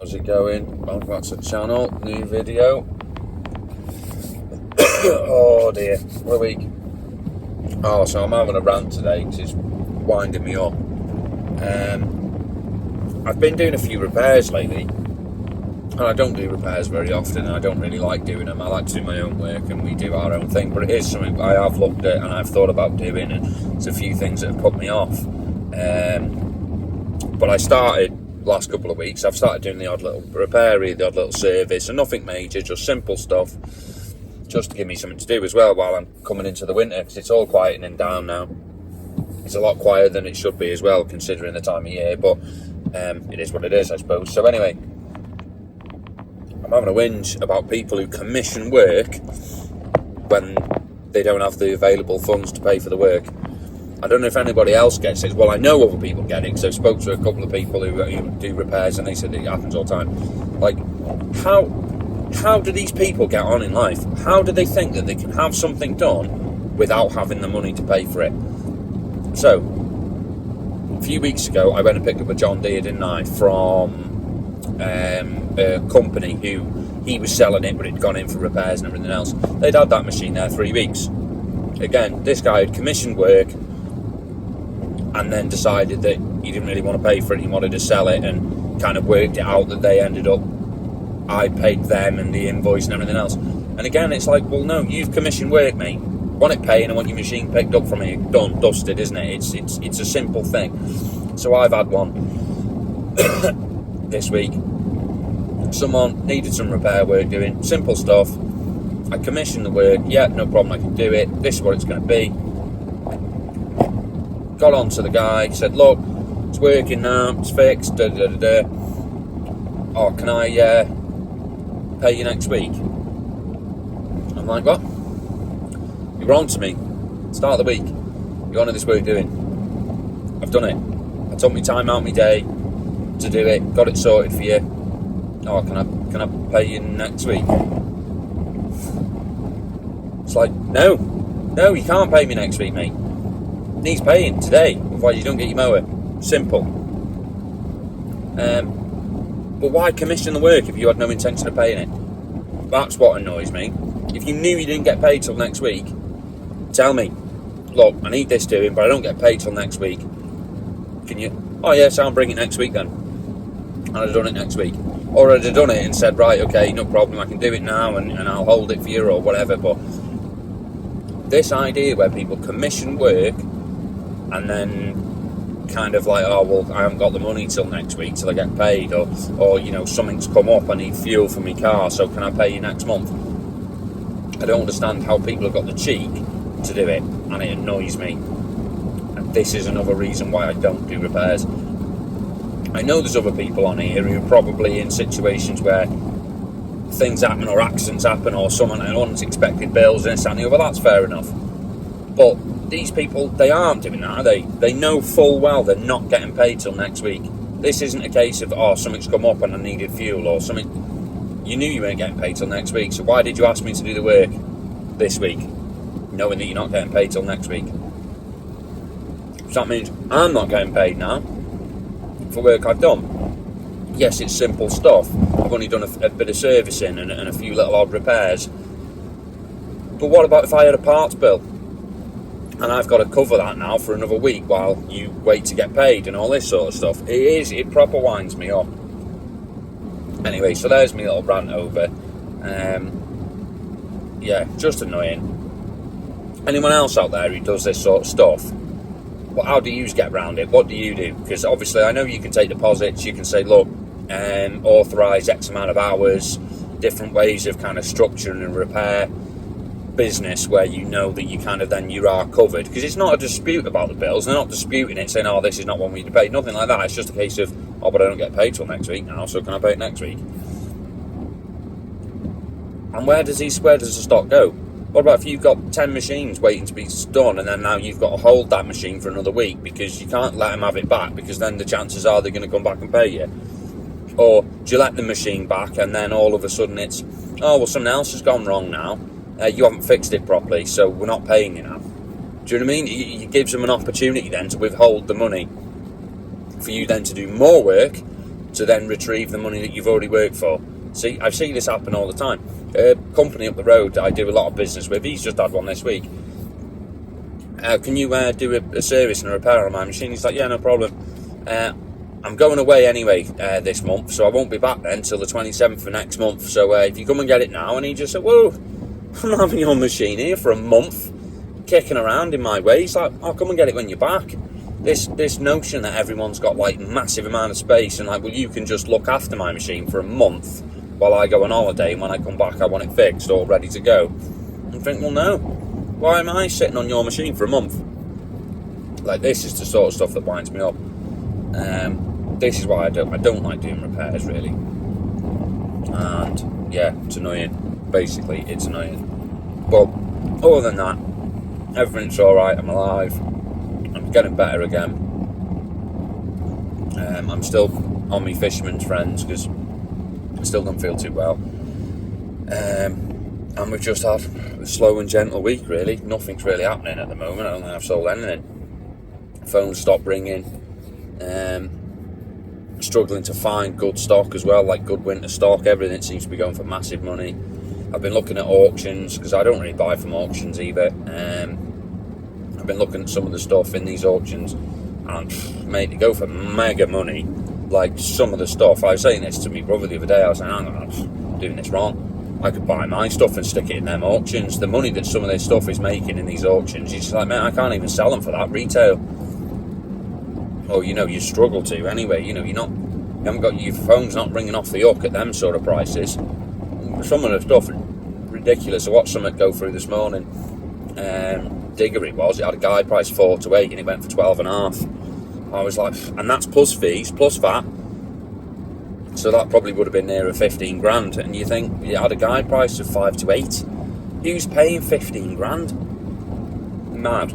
How's it going? Welcome back to the channel. New video. Oh dear, what a week. Oh, so I'm having a rant today because it's winding me up. I've been doing a few repairs lately, and I don't do repairs very often, and I don't really like doing them. I like to do my own work, and we do our own thing, but it is something I have looked at and I've thought about doing, and it's a few things that have put me off. But I started last couple of weeks. I've started doing the odd little repair, the odd little service, and nothing major, just simple stuff, just to give me something to do as well while I'm coming into the winter, because it's all quietening down now. It's a lot quieter than it should be as well, considering the time of year, but it is what it is, I suppose. So anyway, I'm having a whinge about people who commission work when they don't have the available funds to pay for the work. I don't know if anybody else gets it. Well, I know other people get it, because I spoke to a couple of people who do repairs, and they said it happens all the time. Like, how do these people get on in life? How do they think that they can have something done without having the money to pay for it? So, a few weeks ago, I went and picked up a John Deere, didn't I, from a company who he was selling it, but it'd gone in for repairs and everything else. They'd had that machine there 3 weeks. Again, this guy had commissioned work, and then decided that he didn't really want to pay for it, he wanted to sell it, and kind of worked it out that they ended up, I paid them and the invoice and everything else. And again, it's like, well, no, you've commissioned work, mate. Want it paying and want your machine picked up from you, done, dusted, isn't it? It's a simple thing. So I've had one this week. Someone needed some repair work doing, simple stuff. I commissioned the work, yeah, no problem, I can do it. This is what it's going to be. Got on to the guy, said, look, it's working now, it's fixed, Oh, can I pay you next week? I'm like, what? You were on to me, start of the week. You wanted this work doing. I've done it. I took my time out my day to do it, got it sorted for you. Oh, can I pay you next week? It's like, no, you can't pay me next week, mate. Needs paying today, otherwise you don't get your mower. Simple. But why commission the work if you had no intention of paying it? That's what annoys me. If you knew you didn't get paid till next week, tell me, look, I need this doing, but I don't get paid till next week. Can you? Oh yes, I'll bring it next week then. And I'd have done it next week. Or I'd have done it and said, right, okay, no problem, I can do it now, and I'll hold it for you or whatever. But this idea where people commission work and then kind of like, oh, well, I haven't got the money till next week till I get paid, or you know, something's come up, I need fuel for my car, so can I pay you next month? I don't understand how people have got the cheek to do it, and it annoys me. And this is another reason why I don't do repairs. I know there's other people on here who are probably in situations where things happen, or accidents happen, or someone unexpected bills and this and the other. That's fair enough. But these people, they aren't doing that, are they? They know full well they're not getting paid till next week. This isn't a case of, oh, something's come up and I needed fuel or something. You knew you weren't getting paid till next week, so why did you ask me to do the work this week, knowing that you're not getting paid till next week? So that means I'm not getting paid now for work I've done. Yes, it's simple stuff. I've only done a bit of servicing and a few little odd repairs. But what about if I had a parts bill? And I've got to cover that now for another week while you wait to get paid and all this sort of stuff. It proper winds me up. Anyway, so there's my little rant over. Yeah, just annoying. Anyone else out there who does this sort of stuff, well, how do you get around it? What do you do? Because obviously I know you can take deposits, you can say, look, authorise X amount of hours, different ways of kind of structuring and repair business where you know that you kind of then you are covered, because it's not a dispute about the bills. They're not disputing it, saying, oh, this is not one we need to pay, nothing like that. It's just a case of, oh, but I don't get paid till next week now, so can I pay it next week? And where does the stock go? What about if you've got 10 machines waiting to be done, and then now you've got to hold that machine for another week because you can't let them have it back, because then the chances are they're going to come back and pay you? Or do you let the machine back and then all of a sudden it's, oh, well, something else has gone wrong now, you haven't fixed it properly, so we're not paying you now. Do you know what I mean? It gives them an opportunity then to withhold the money for you then to do more work to then retrieve the money that you've already worked for. See, I see this happen all the time. A company up the road that I do a lot of business with, he's just had one this week. Can you do a service and a repair on my machine? He's like, yeah, no problem. I'm going away anyway this month, so I won't be back then till the 27th of next month. So if you come and get it now, and he just said, whoa, I'm not having your machine here for a month, kicking around in my way. He's like, I'll come and get it when you're back. This notion that everyone's got like massive amount of space and like, well, you can just look after my machine for a month while I go on holiday, and when I come back I want it fixed or ready to go. And think, well, no, why am I sitting on your machine for a month? Like, this is the sort of stuff that winds me up. This is why I don't like doing repairs, really. And yeah, it's annoying. Basically, it's annoying. But other than that, everything's alright. I'm alive. I'm getting better again. I'm still on my fisherman's friends because I still don't feel too well. And we've just had a slow and gentle week, really. Nothing's really happening at the moment. I don't think I've sold anything. Phones stopped ringing. Struggling to find good stock as well, like good winter stock. Everything seems to be going for massive money. I've been looking at auctions because I don't really buy from auctions either. I've been looking at some of the stuff in these auctions, and mate, they go for mega money. Like some of the stuff, I was saying this to my brother the other day. I was saying, I'm doing this wrong. I could buy my stuff and stick it in them auctions. The money that some of this stuff is making in these auctions, you're just like, man, I can't even sell them for that retail. Or, you struggle to anyway. You haven't got your phone's not ringing off the hook at them sort of prices. Some of the stuff ridiculous. I watched something go through this morning. Digger it had a guide price 4 to 8 and it went for 12.5. I was like, and that's plus fees, plus VAT. So that probably would have been nearer 15 grand. And you think, you had a guide price of 5 to 8. Who's paying 15 grand? Mad.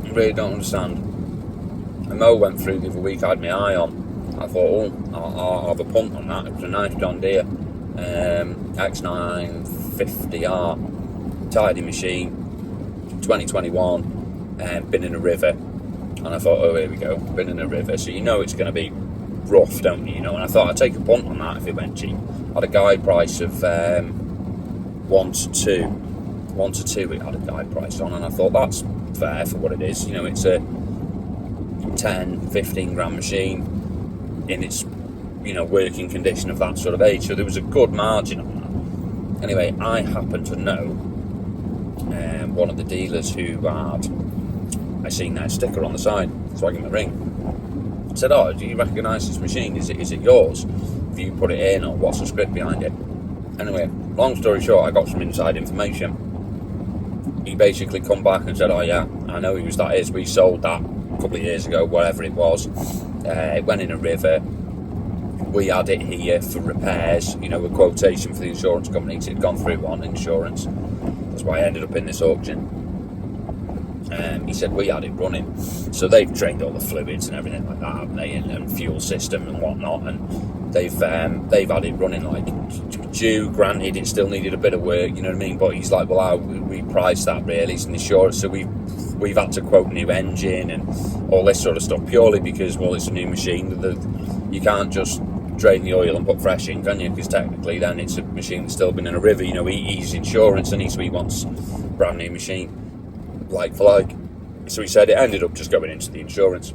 I really don't understand. And Mo went through the other week, I had my eye on. I thought, I'll have a punt on that. It was a nice John Deere X950R tidy machine, 2021, been in a river. And I thought, oh, here we go, been in a river. So it's going to be rough, don't you? And I thought I'd take a punt on that if it went cheap. Had a guide price of 1 to 2. 1 to 2 it had a guide price on, and I thought that's fair for what it is. It's a 10-15 grand machine in its working condition of that sort of age, so there was a good margin on that. Anyway, I happen to know one of the dealers who I seen their sticker on the side, so I gave him a ring. I said, oh, do you recognise this machine? Is it yours? Have you put it in, or what's the script behind it? Anyway, long story short, I got some inside information. He basically come back and said, oh yeah, I know whose that is. We sold that a couple of years ago, whatever it was. It went in a river. We had it here for repairs, a quotation for the insurance company. It had gone through on insurance. That's why I ended up in this auction. He said we had it running. So they've drained all the fluids and everything like that, haven't they? And fuel system and whatnot. And they've had it running like due. Granted, it still needed a bit of work, you know what I mean? But he's like, well, we priced that really. It's an insurance. So we've had to quote new engine and all this sort of stuff purely because, well, it's a new machine. You can't just drain the oil and put fresh in, can you? Because technically then it's a machine that's still been in a river. He's insurance and he wants brand new machine, like for like. So he said it ended up just going into the insurance.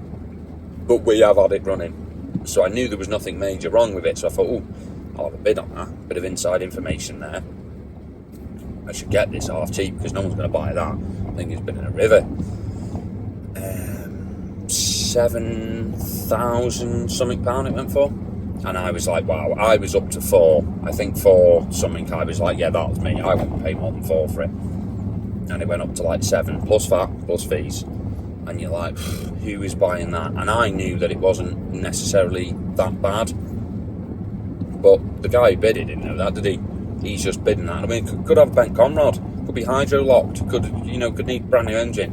But we have had it running. So I knew there was nothing major wrong with it. So I thought, I'll have a bid on that. Bit of inside information there. I should get this half cheap because no one's going to buy that. I think it's been in a river. 7,000 something pound it went for. And I was like, wow, I was up to 4. I think 4 something. I was like, yeah, that was me. I wouldn't pay more than 4 for it. And it went up to like 7, plus VAT, plus fees. And you're like, who is buying that? And I knew that it wasn't necessarily that bad. But the guy who bid it didn't know that, did he? He's just bidding that. I mean, could have bent conrod, could be hydro locked, could need brand new engine.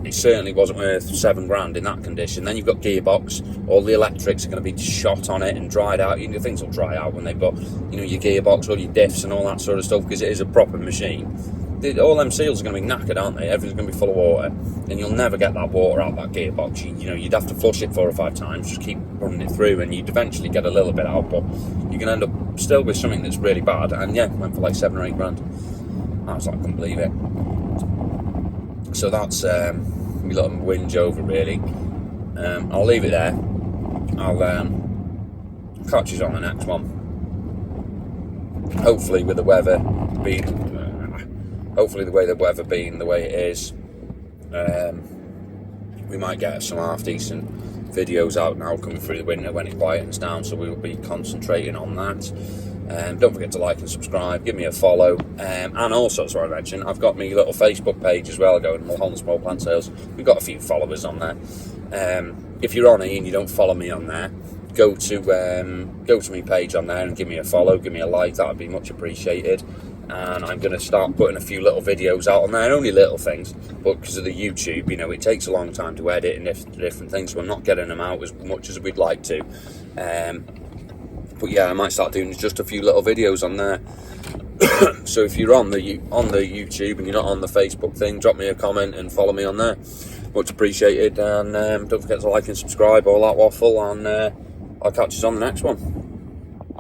It certainly wasn't worth 7 grand in that condition. Then you've got gearbox, all the electrics are going to be shot on it and dried out. Things will dry out when they've got, your gearbox, all your diffs and all that sort of stuff, because it is a proper machine. all them seals are going to be knackered, aren't they? Everything's going to be full of water, and you'll never get that water out that gearbox. You'd have to flush it 4 or 5 times, just keep running it through, and you'd eventually get a little bit out, but you can end up still with something that's really bad. And yeah, went for like 7 or 8 grand. I was like, I couldn't believe it. So that's we let them whinge over, really. I'll leave it there. I'll catch you on the next one. Hopefully, with the weather being, the way it is, we might get some half decent videos out now coming through the winter when it quietens down. So we will be concentrating on that. Don't forget to like and subscribe, give me a follow, and also, as I mentioned, I've got my little Facebook page as well going, Mulholland Small Plant Sales. We've got a few followers on there. If you're on it and you don't follow me on there, go to my page on there and give me a follow, give me a like. That would be much appreciated. And I'm going to start putting a few little videos out on there, only little things, but because of the YouTube, it takes a long time to edit and different things, so I'm not getting them out as much as we'd like to. But yeah, I might start doing just a few little videos on there. So if you're on the YouTube and you're not on the Facebook thing, drop me a comment and follow me on there. Much appreciated. And don't forget to like and subscribe, all that waffle, and I'll catch you on the next one.